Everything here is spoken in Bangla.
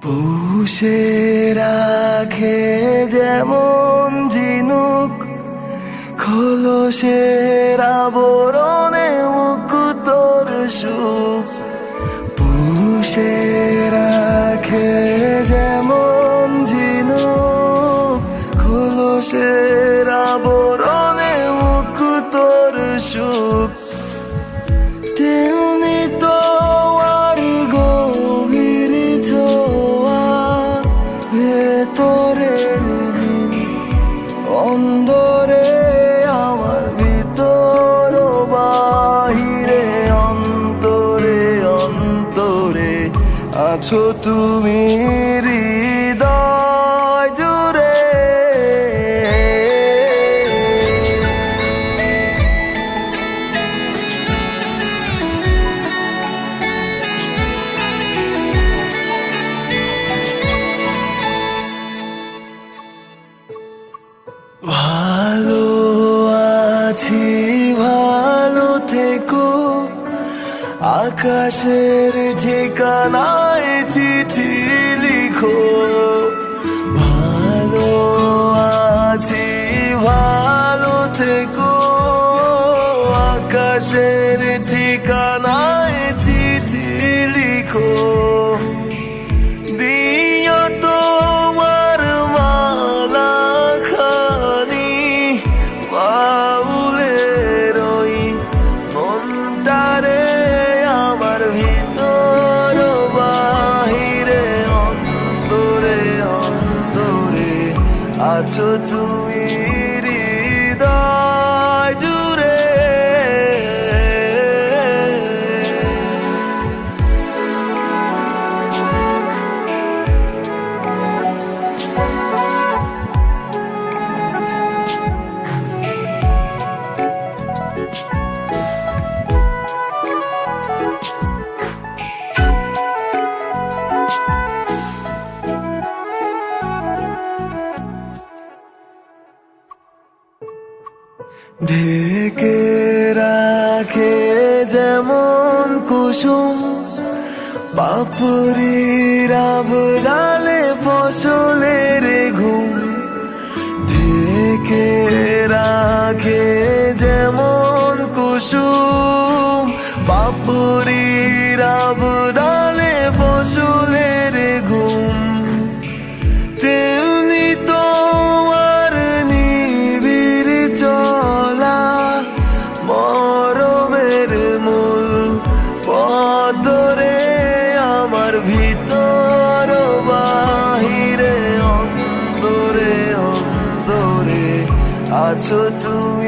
পুষে রাখে যেমন ঝিনুক, খোলসের আবরণে মুক্তোর সুখ। পুষে রাখে যেমন ঝিনুক, খোলসের আবরণে মুক্তোর সুখ। তেমনি তোমার গভীর ছোঁয়া, ভেতরের মিল অন্দরে আমার, ভিতর বাহিরে অন্তরে অন্তরে আছো তুমি হৃদয় জুড়ে। ভালো আছি ভালো থেকো, আকাশের ঠিকানায় চিঠি লিখো। ভালো আছি ভালো থেকো, আকাশের ঠিকানায় চিঠি লিখো। দিও তোমার মালা খানি বাউলের ওই মনটারে, আমার ভিতর বাহিরে অন্তরে অন্তরে আছো তুমি হৃদয় জুড়ে। ঢেকে রাখে যেমন কুসুম, পাপড়ির আবডালে ফসলের ঘুম। ঢেকে রাখে যেমন কুসুম, পাপড়ির আবডালে ফসলের ঘুম। তেমনি তোমার নিবিড় চলা, মরমের মূল পদরে আমার, ভিতর বাহিরে অন্তরে অন্তরে আছো তুমি